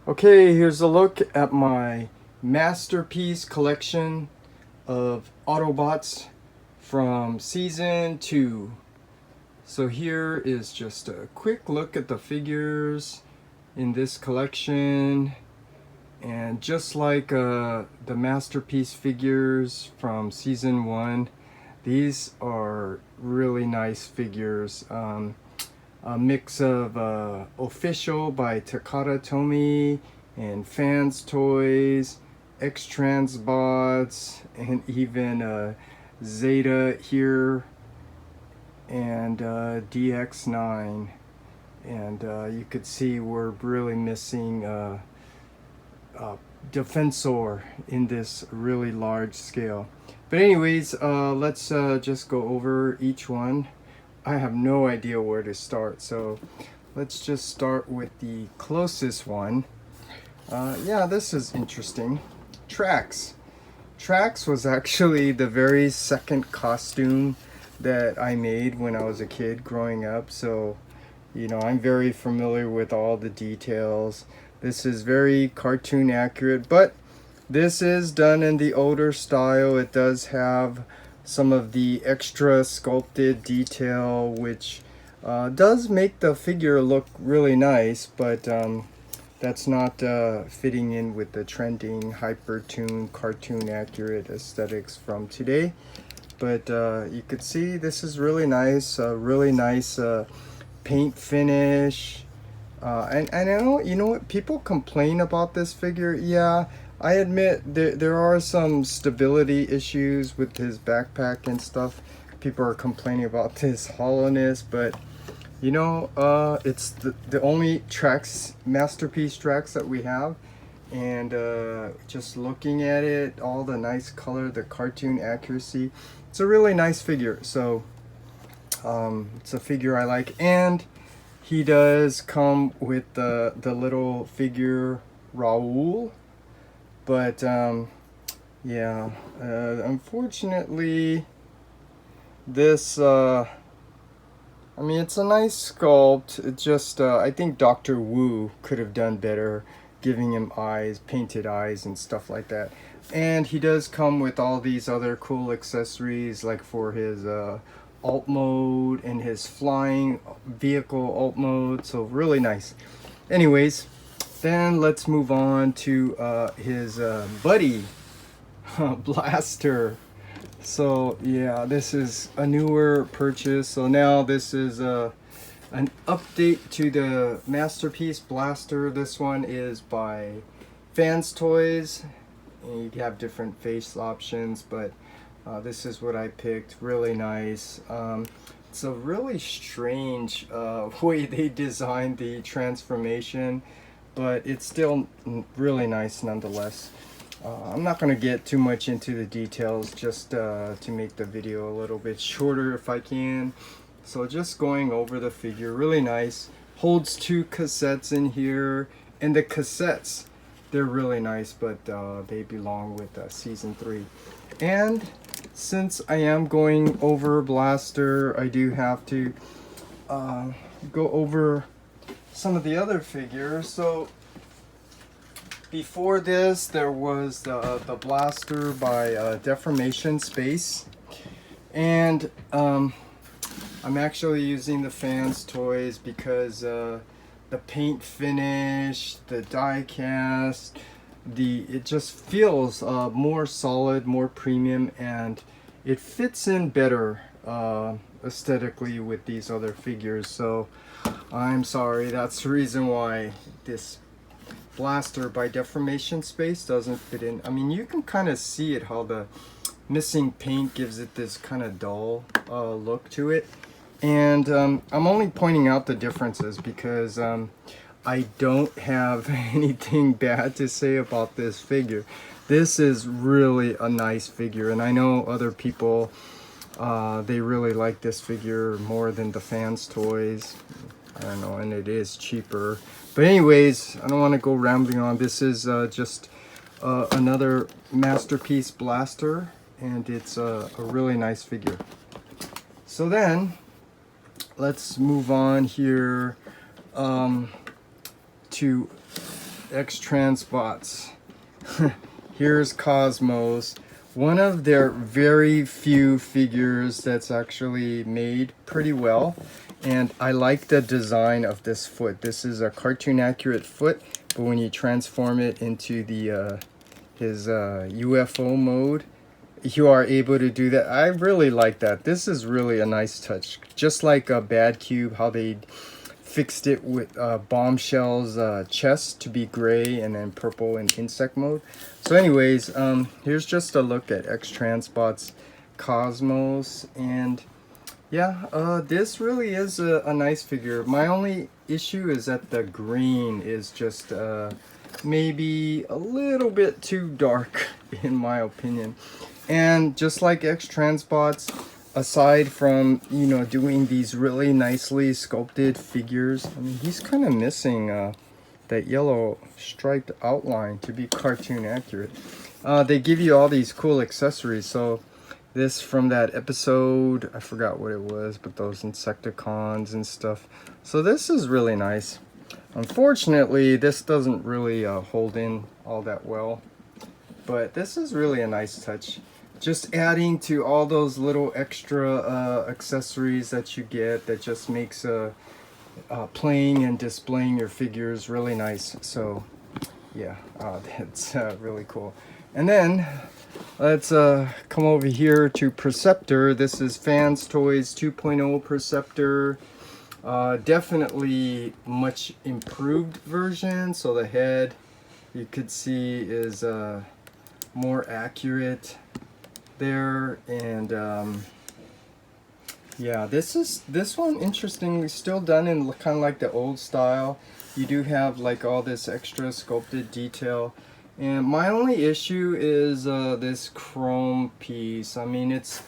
Okay, here's a look at my masterpiece collection of Autobots from season 2. So here is just a quick look at the figures in this collection. And just like the masterpiece figures from season 1, these are really nice figures. A mix of Official by Takara Tomy and Fans Toys, X-Transbots, and even Zeta here, and DX9. And you could see we're really missing Defensor in this really large scale. But anyways, let's just go over each one. I have no idea where to start, so let's just start with the closest one. Yeah, this is interesting. Trax. Trax was actually the very second costume that I made when I was a kid growing up, so you know, I'm very familiar with all the details. This is very cartoon accurate, but this is done in the older style. It does have some of the extra sculpted detail, which does make the figure look really nice, but that's not fitting in with the trending hypertoon cartoon accurate aesthetics from today. But you could see this is really nice, really nice paint finish. And I know, you know what, people complain about this figure. Yeah, I admit there are some stability issues with his backpack and stuff. People are complaining about this hollowness, but you know, it's the only Trax masterpiece Trax that we have. And just looking at it, all the nice color, the cartoon accuracy, it's a really nice figure. So it's a figure I like. And he does come with the little figure Raoul, but yeah, unfortunately this I mean, it's a nice sculpt. It just I think Dr. Wu could have done better, giving him eyes, painted eyes and stuff like that. And he does come with all these other cool accessories, like for his alt mode and his flying vehicle alt mode, so really nice. Anyways, then let's move on to his buddy Blaster. So yeah, this is a newer purchase. So now this is an update to the masterpiece Blaster. This one is by Fans Toys, and you have different face options, but this is what I picked. Really nice. It's a really strange way they designed the transformation, but it's still really nice nonetheless. I'm not going to get too much into the details, just to make the video a little bit shorter if I can. So just going over the figure, really nice. Holds 2 cassettes in here, and the cassettes, they're really nice, but they belong with season 3. And since I am going over Blaster, I do have to go over some of the other figures. So before this, there was the Blaster by Deformation Space, and I'm actually using the Fans Toys because the paint finish, the die cast, it just feels more solid, more premium, and it fits in better aesthetically with these other figures. So I'm sorry, that's the reason why this Blaster by Deformation Space doesn't fit in. I mean, you can kind of see it, how the missing paint gives it this kind of dull look to it. And I'm only pointing out the differences because I don't have anything bad to say about this figure. This is really a nice figure, and I know other people, they really like this figure more than the Fans Toys. I don't know, and it is cheaper. But anyways, I don't want to go rambling on. This is just another masterpiece Blaster, and it's a really nice figure. So then, let's move on here to X-Transbots. Here's Cosmos, one of their very few figures that's actually made pretty well. And I like the design of this foot. This is a cartoon accurate foot, but when you transform it into the his UFO mode, you are able to do that. I really like that. This is really a nice touch. Just like a Bad Cube, how they fixed it with Bombshell's chest to be gray and then purple in insect mode. So anyways, here's just a look at X-Transbots Cosmos. And yeah, this really is a nice figure. My only issue is that the green is just maybe a little bit too dark in my opinion. And just like X-Transbots, aside from, you know, doing these really nicely sculpted figures, I mean, he's kind of missing that yellow striped outline to be cartoon accurate. They give you all these cool accessories. So this from that episode, I forgot what it was, but those Insecticons and stuff. So this is really nice. Unfortunately, this doesn't really hold in all that well, but this is really a nice touch. Just adding to all those little extra accessories that you get that just makes playing and displaying your figures really nice. So yeah, that's really cool. And then let's come over here to Perceptor. This is Fans Toys 2.0 Perceptor. Definitely much improved version. So the head, you could see, is more accurate there. And yeah, this one interestingly still done in kind of like the old style. You do have like all this extra sculpted detail. And my only issue is this chrome piece. I mean, it's,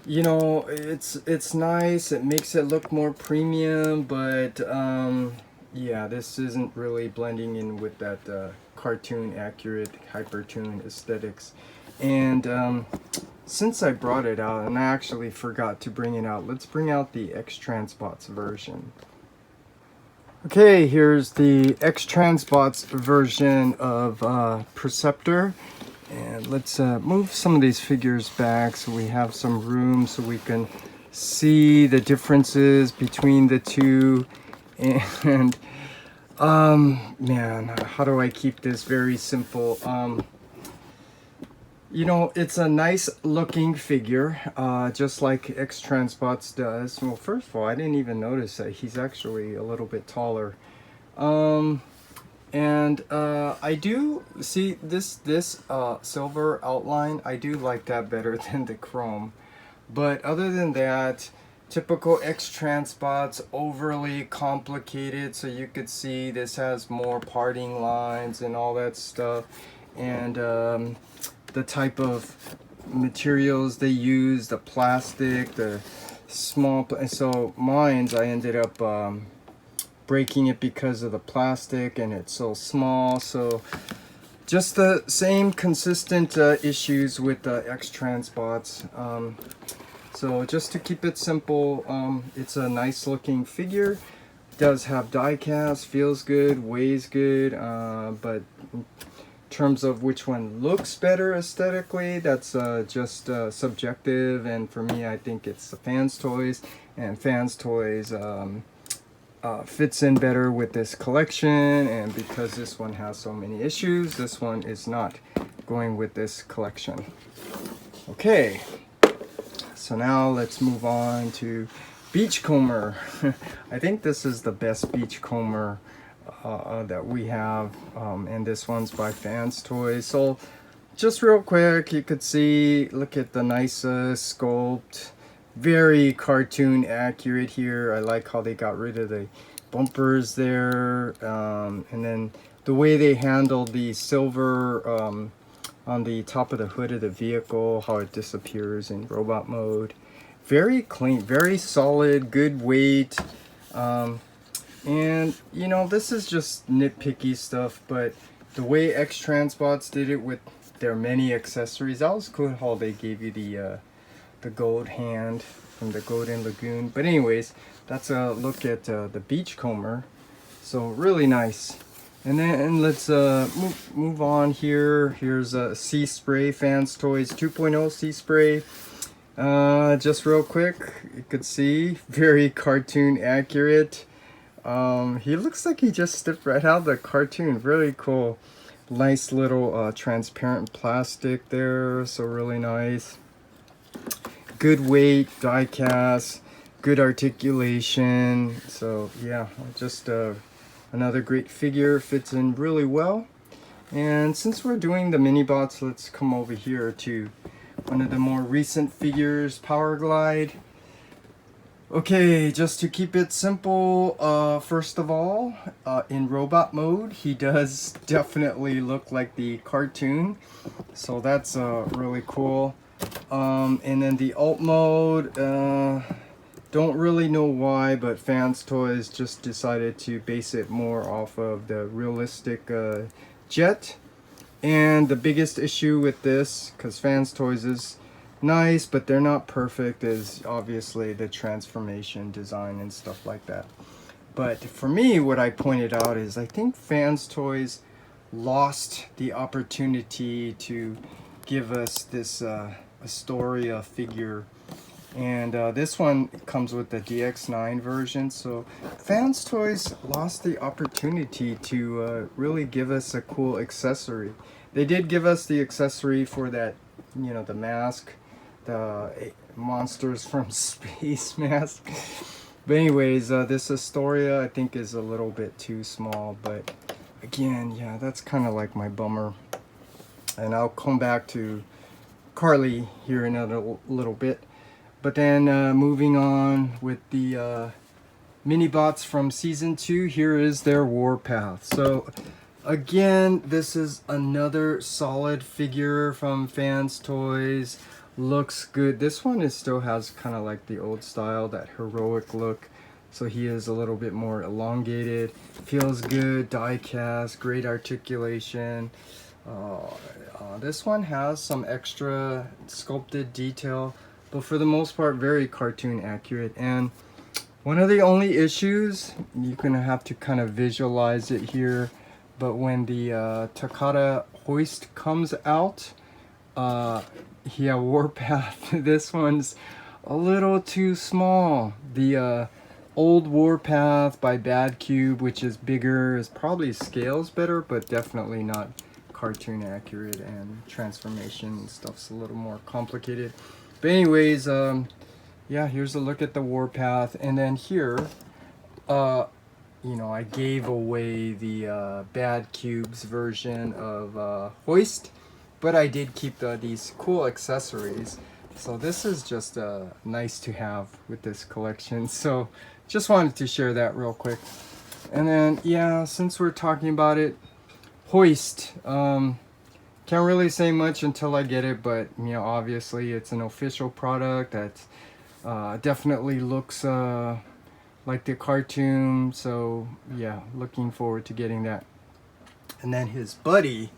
you know, it's nice. It makes it look more premium, but yeah, this isn't really blending in with that cartoon accurate hypertoon aesthetics. And since I brought it out, and I actually forgot to bring it out, let's bring out the X-Transbots version. Okay, here's the X-Transbots version of Perceptor. And let's move some of these figures back so we have some room so we can see the differences between the two. And man, how do I keep this very simple? You know, it's a nice looking figure, just like X-Transbots does. Well, first of all, I didn't even notice that he's actually a little bit taller. And I do see this silver outline. I do like that better than the chrome. But other than that, typical X-Transbots, overly complicated. So you could see this has more parting lines and all that stuff. And the type of materials they use, the plastic, the small, so mine's I ended up breaking it because of the plastic and it's so small. So just the same consistent issues with the X-Transbots. So just to keep it simple, it's a nice looking figure. Does have die cast, feels good, weighs good, but in terms of which one looks better aesthetically, that's just subjective. And for me, I think it's the Fans Toys, and Fans Toys fits in better with this collection. And because this one has so many issues, this one is not going with this collection. Okay, so now let's move on to Beachcomber. I think this is the best Beachcomber that we have, and this one's by Fans Toys. So just real quick, you could see, look at the nice sculpt, very cartoon accurate here. I like how they got rid of the bumpers there, and then the way they handled the silver on the top of the hood of the vehicle, how it disappears in robot mode. Very clean, very solid, good weight. And you know, this is just nitpicky stuff, but the way X-Transbots did it with their many accessories, that was cool how they gave you the gold hand from the Golden Lagoon. But anyways, that's a look at the Beachcomber. So really nice. And then let's move on here. Here's a Sea Spray Fans Toys 2.0 Sea Spray. Just real quick, you could see very cartoon accurate. He looks like he just stepped right out of the cartoon. Really cool. Nice little transparent plastic there, so really nice. Good weight, die cast, good articulation. So yeah, just another great figure, fits in really well. And since we're doing the mini bots, let's come over here to one of the more recent figures, Power Glide. Okay, just to keep it simple, first of all, in robot mode, he does definitely look like the cartoon, so that's really cool. And then the alt mode, don't really know why, but Fans Toys just decided to base it more off of the realistic jet. And the biggest issue with this, because Fans Toys is nice, but they're not perfect, is obviously the transformation design and stuff like that. But for me, what I pointed out is I think Fans Toys lost the opportunity to give us this Astoria figure. And this one comes with the DX9 version, so Fans Toys lost the opportunity to really give us a cool accessory. They did give us the accessory for that, you know, the mask, the monsters from space mask. But anyways, this Astoria I think is a little bit too small, but again, yeah, that's kind of like my bummer. And I'll come back to Carly here in a little bit. But then moving on with the mini bots from season 2, here is their Warpath. So again, this is another solid figure from Fans Toys. Looks good. This one still has kind of like the old style, that heroic look. So he is a little bit more elongated. Feels good, die cast, great articulation. This one has some extra sculpted detail, but for the most part, very cartoon accurate. And one of the only issues, you're gonna have to kind of visualize it here, but when the Takata hoist comes out, yeah, Warpath, this one's a little too small. The old Warpath by Bad Cube, which is bigger, is probably scales better, but definitely not cartoon accurate, and transformation and stuff's a little more complicated. But anyways, yeah, here's a look at the Warpath. And then here, you know, I gave away the Bad Cubes version of Hoist, but I did keep these cool accessories. So this is just nice to have with this collection. So just wanted to share that real quick. And then, yeah, since we're talking about it, Hoist. Can't really say much until I get it, but you know, obviously it's an official product that definitely looks like the cartoon. So yeah, looking forward to getting that. And then his buddy,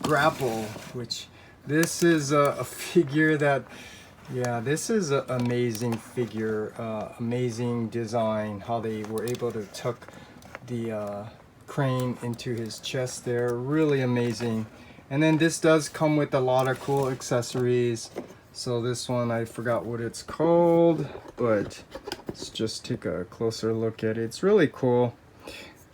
Grapple, which this is a figure that, yeah, this is an amazing figure, amazing design, how they were able to tuck the crane into his chest there, really amazing. And then this does come with a lot of cool accessories. So this one, I forgot what it's called, but let's just take a closer look at it. It's really cool.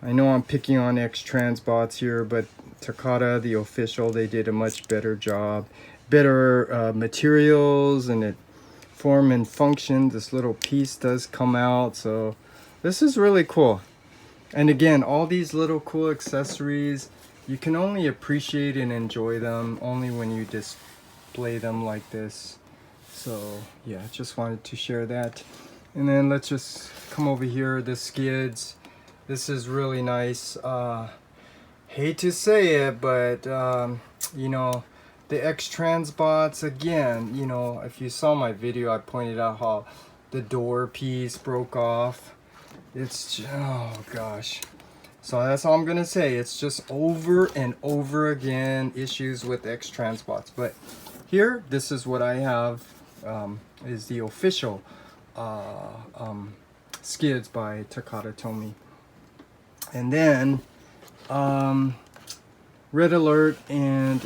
I know I'm picking on X-Transbots here, but Takata, the official, they did a much better job. Better materials, and it form and function. This little piece does come out, so this is really cool. And again, all these little cool accessories, you can only appreciate and enjoy them only when you display them like this. So yeah, just wanted to share that. And then let's just come over here, the skids. This is really nice. Hate to say it, but you know, the X-Transbots, again, you know, if you saw my video, I pointed out how the door piece broke off. It's just, oh gosh. So that's all I'm gonna say. It's just over and over again issues with X-Transbots. But here, this is what I have, is the official skids by Takata Tomy. And then Red Alert and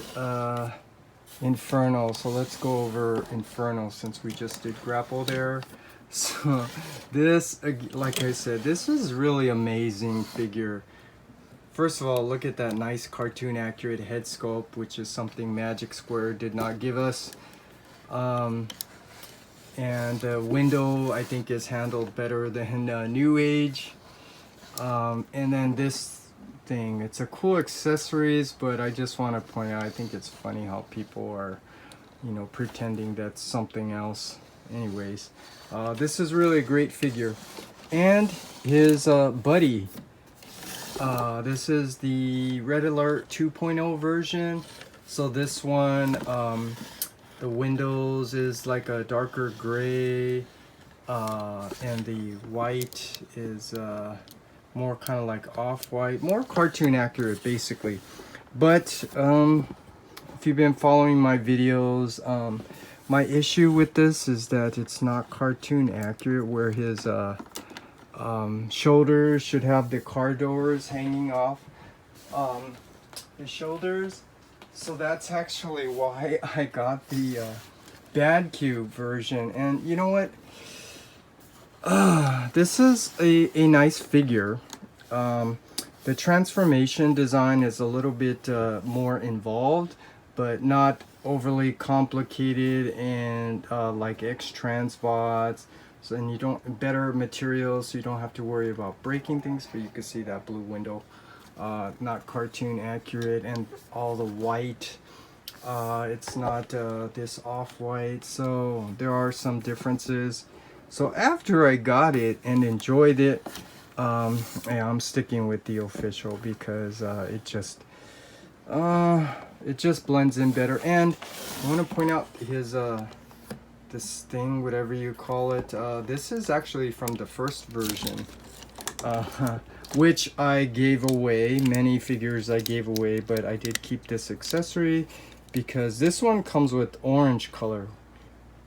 Inferno. So let's go over Inferno since we just did grapple there. So this, like I said, this is really amazing figure. First of all, look at that nice cartoon accurate head sculpt, which is something Magic Square did not give us. And the window, I think, is handled better than New Age. And then this thing, it's a cool accessories, but I just want to point out, I think it's funny how people are, you know, pretending that's something else. Anyways, this is really a great figure. And his buddy. This is the Red Alert 2.0 version. So this one, the windows is like a darker gray, and the white is more kind of like off-white, more cartoon accurate basically. But if you've been following my videos, my issue with this is that it's not cartoon accurate, where his shoulders should have the car doors hanging off his shoulders. So that's actually why I got the Bad Cube version. And you know what? This is a nice figure. The transformation design is a little bit more involved, but not overly complicated, and like X-Transbots. So, and you don't, better materials, so you don't have to worry about breaking things. But you can see that blue window, not cartoon accurate, and all the white, it's not this off-white. So there are some differences. So after I got it and enjoyed it, yeah, I'm sticking with the official because it just blends in better. And I want to point out his this thing, whatever you call it. This is actually from the first version, which I gave away. Many figures I gave away, but I did keep this accessory because this one comes with orange color,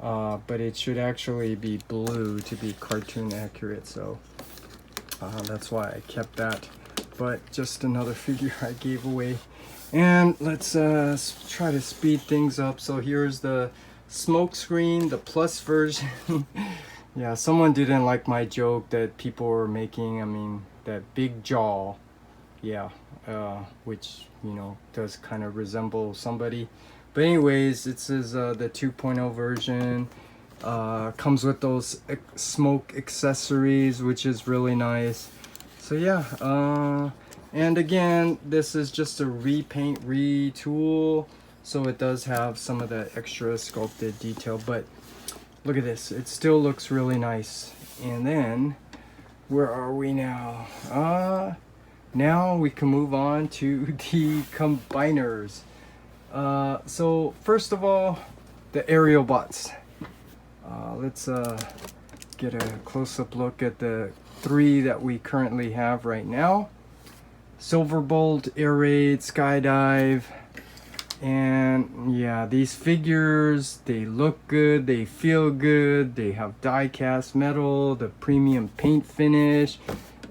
but it should actually be blue to be cartoon accurate. So that's why I kept that. But just another figure I gave away. And let's try to speed things up. So here's the smoke screen, the plus version. Yeah, someone didn't like my joke that people were making. I mean, that big jaw, yeah, which, you know, does kind of resemble somebody. But anyways, it says the 2.0 version comes with those smoke accessories, which is really nice. So yeah, and again, this is just a repaint retool. So it does have some of the extra sculpted detail, but look at this. It still looks really nice. And then, where are we now? Now we can move on to the combiners. So first of all, the aerial bots. Let's get a close-up look at the 3 that we currently have right now. Silverbolt, Air Raid, Skydive. And yeah, these figures, they look good, they feel good, they have die-cast metal, the premium paint finish.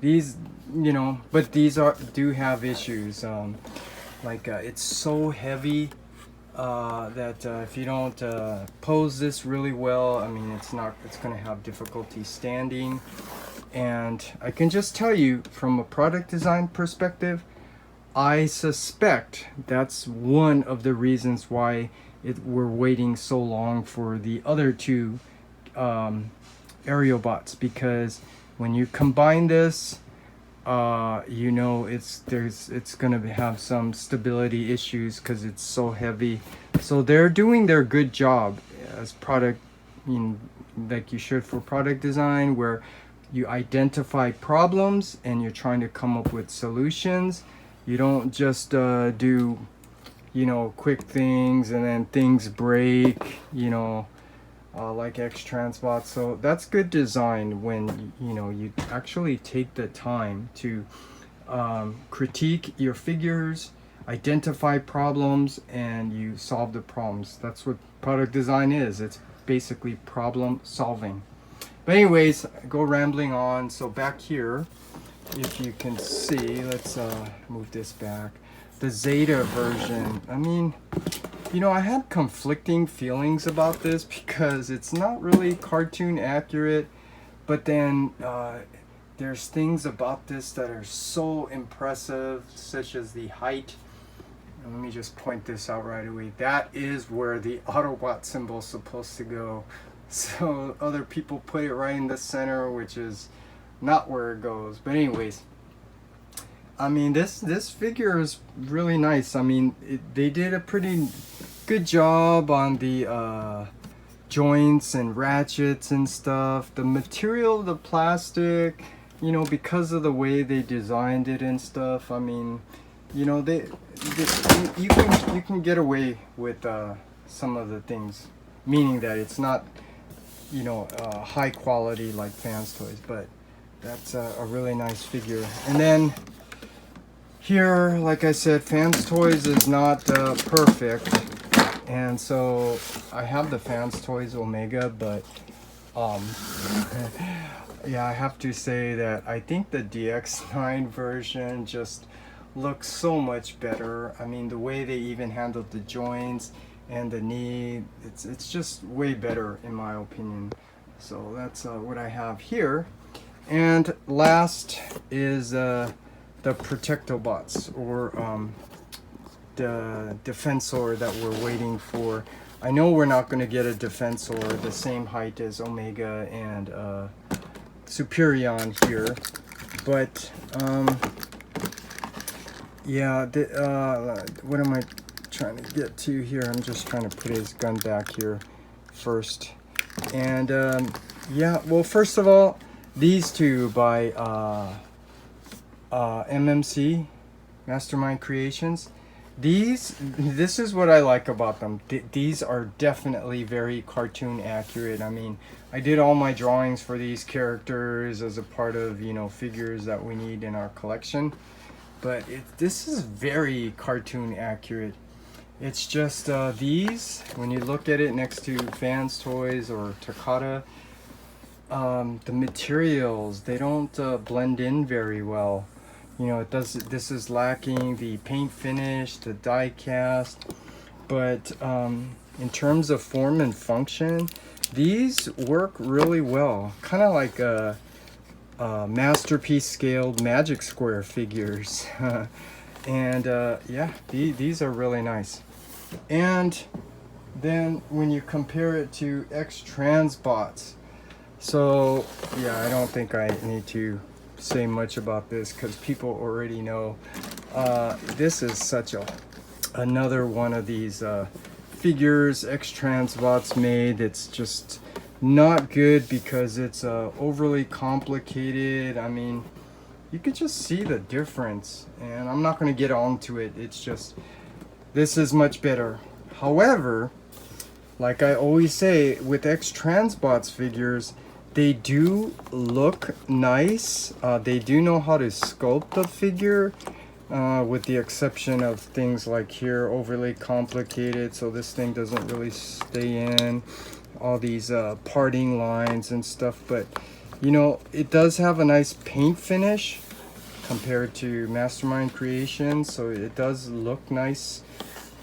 These, you know, but these do have issues. Like it's so heavy that if you don't pose this really well, I mean, it's gonna have difficulty standing. And I can just tell you from a product design perspective, I suspect that's one of the reasons why we're waiting so long for the other 2 aerial bots, because when you combine this, you know, it's gonna have some stability issues because it's so heavy. So they're doing their good job as product, you know, like you should for product design, where you identify problems and you're trying to come up with solutions. You don't just do, you know, quick things and then things break, you know, like X-Transbots. So that's good design when, you know, you actually take the time to critique your figures, identify problems, and you solve the problems. That's what product design is. It's basically problem solving. But anyways, go rambling on. So back here, if you can see, let's move this back. The Zeta version, I mean, you know, I had conflicting feelings about this because it's not really cartoon accurate, but then there's things about this that are so impressive, such as the height. And let me just point this out right away. That is where the Autobot symbol is supposed to go. So other people put it right in the center, which is not where it goes. But anyways, I mean, this figure is really nice. I mean, they did a pretty good job on the joints and ratchets and stuff. The material, the plastic, you know, because of the way they designed it and stuff, I mean, you know, you can get away with some of the things, meaning that it's not, you know, high quality like Fans Toys, but that's a really nice figure. And then here, like I said, Fans Toys is not perfect, and so I have the Fans Toys Omega, but yeah, I have to say that I think the DX9 version just looks so much better. I mean, the way they even handled the joints and the knee, it's just way better in my opinion. So that's what I have here. And last is the Protectobots, or the Defensor that we're waiting for. I know we're not going to get a Defensor the same height as Omega and Superion here, but yeah, what am I trying to get to here? I'm just trying to put his gun back here first. And yeah, well, first of all, these two by MMC, Mastermind Creations. This is what I like about them. These are definitely very cartoon accurate. I mean, I did all my drawings for these characters as a part of, you know, figures that we need in our collection. But this is very cartoon accurate. It's just these, when you look at it next to Fans Toys or Takata, the materials, they don't blend in very well. You know, this is lacking the paint finish, the die cast, but in terms of form and function, these work really well. Kind of like a masterpiece scaled Magic Square figures. And yeah, these are really nice. And then when you compare it to X-Transbots, so yeah, I don't think I need to say much about this because people already know. This is such another one of these figures X-Transbots made. It's just not good because it's overly complicated. I mean, you could just see the difference, and I'm not going to get onto it. It's just, this is much better. However, like I always say with X-Transbots figures, they do look nice. They do know how to sculpt the figure, with the exception of things like here, overly complicated, so this thing doesn't really stay in. All these parting lines and stuff, but you know, it does have a nice paint finish compared to Mastermind Creations, so it does look nice.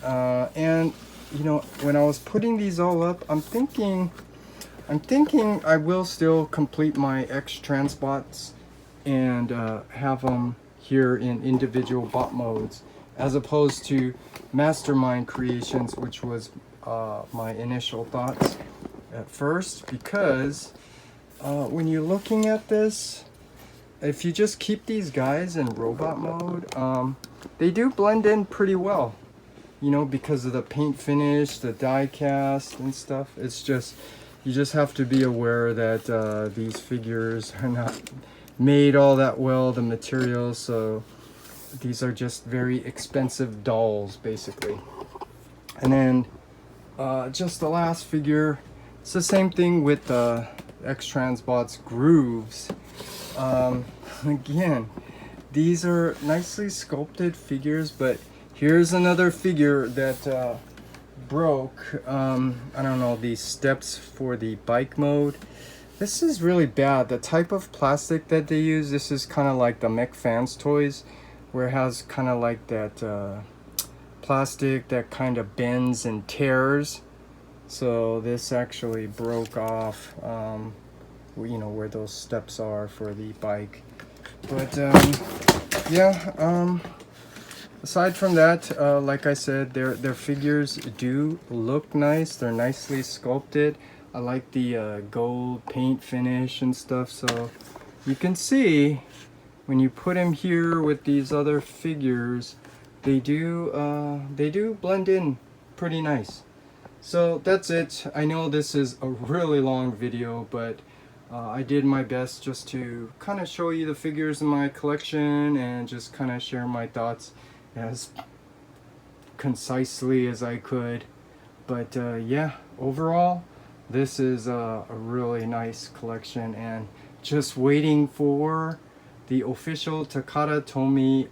And you know, when I was putting these all up, I'm thinking I will still complete my X-Transbots and have them here in individual bot modes, as opposed to Mastermind Creations, which was my initial thoughts at first, because when you're looking at this, if you just keep these guys in robot mode, they do blend in pretty well, you know, because of the paint finish, the die cast and stuff. It's just, you just have to be aware that these figures are not made all that well, the materials, so these are just very expensive dolls basically. And then just the last figure, it's the same thing with X-Transbots Grooves. Again, these are nicely sculpted figures, but here's another figure that broke. I don't know, these steps for the bike mode. This is really bad. The type of plastic that they use, this is kind of like the Mech Fans toys, where it has kind of like that plastic that kind of bends and tears. So this actually broke off, you know, where those steps are for the bike. But yeah, aside from that, like I said, their figures do look nice. They're nicely sculpted. I like the gold paint finish and stuff. So you can see when you put them here with these other figures, they do blend in pretty nice. So that's it. I know this is a really long video, but I did my best just to kind of show you the figures in my collection and just kind of share my thoughts as concisely as I could. But yeah, overall, this is a really nice collection, and just waiting for the official Takara Tomy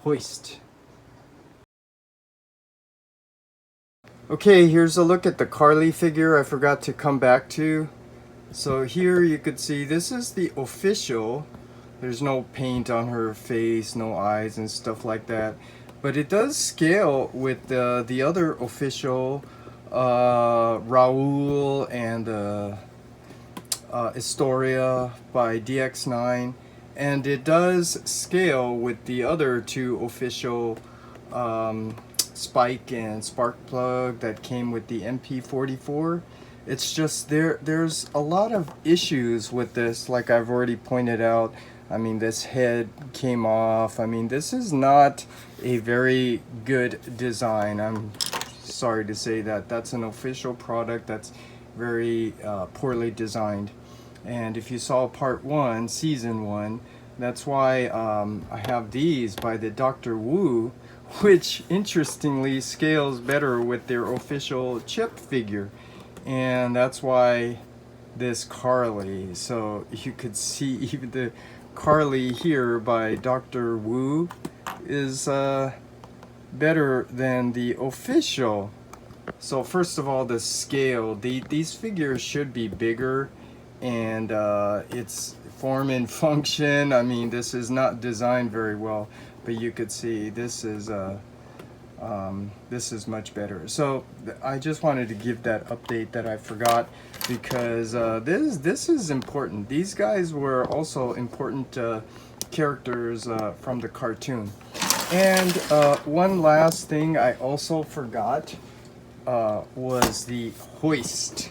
hoist. Okay, here's a look at the Carly figure I forgot to come back to. So here you could see this is the official. There's no paint on her face, no eyes and stuff like that. But it does scale with the other official, Raul and Historia by DX9. And it does scale with the other two official Spike and Sparkplug that came with the MP44. It's just there's a lot of issues with this, like I've already pointed out. I mean, this head came off. I mean, this is not a very good design. I'm sorry to say that. That's an official product that's very poorly designed. And if you saw part 1, season 1, that's why I have these by the Dr. Wu, which interestingly scales better with their official chip figure. And that's why this Carly, so you could see even the Carly here by Dr. Wu is better than the official. So first of all, the scale, these figures should be bigger, and its form and function, I mean, this is not designed very well, but you could see this is much better. So I just wanted to give that update that I forgot, because this is important. These guys were also important characters from the cartoon. And one last thing I also forgot was the hoist.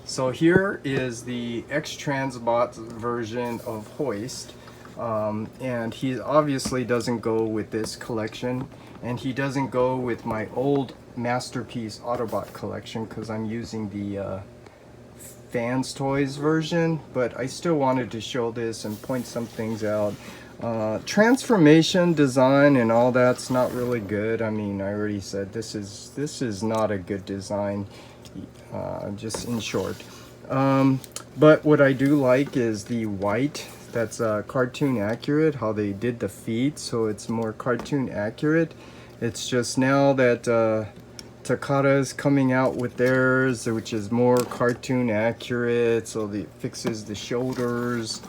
So here is the X-Transbot version of Hoist, and he obviously doesn't go with this collection, and he doesn't go with my old Masterpiece Autobot collection because I'm using the Fans Toys version, but I still wanted to show this and point some things out. Transformation design and all that's not really good. I mean, I already said this is not a good design, just in short. But what I do like is the white. That's cartoon accurate, how they did the feet, so it's more cartoon accurate. It's just now that Takara's coming out with theirs, which is more cartoon accurate, so it fixes the shoulders.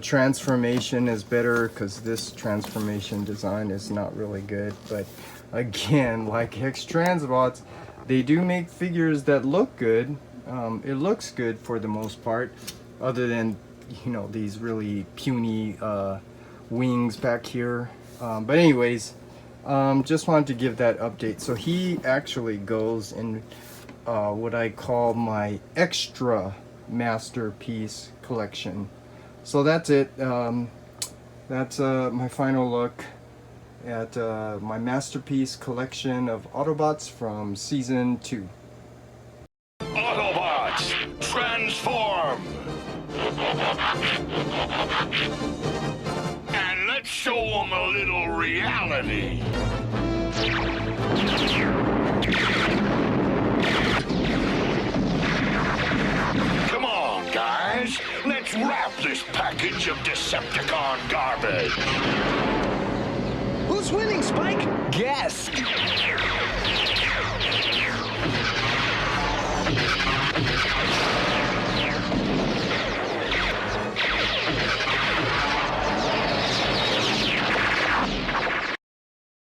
Transformation is better because this transformation design is not really good. But again, like X-Transbots, they do make figures that look good. It looks good for the most part, other than, you know, these really puny wings back here. But anyways, just wanted to give that update. So he actually goes in what I call my extra masterpiece collection. So that's it. That's my final look at my masterpiece collection of Autobots from season 2. Autobots, transform! And let's show them a little reality. Come on, guys. Let's wrap this package of Decepticon garbage. Who's winning, Spike? Guess.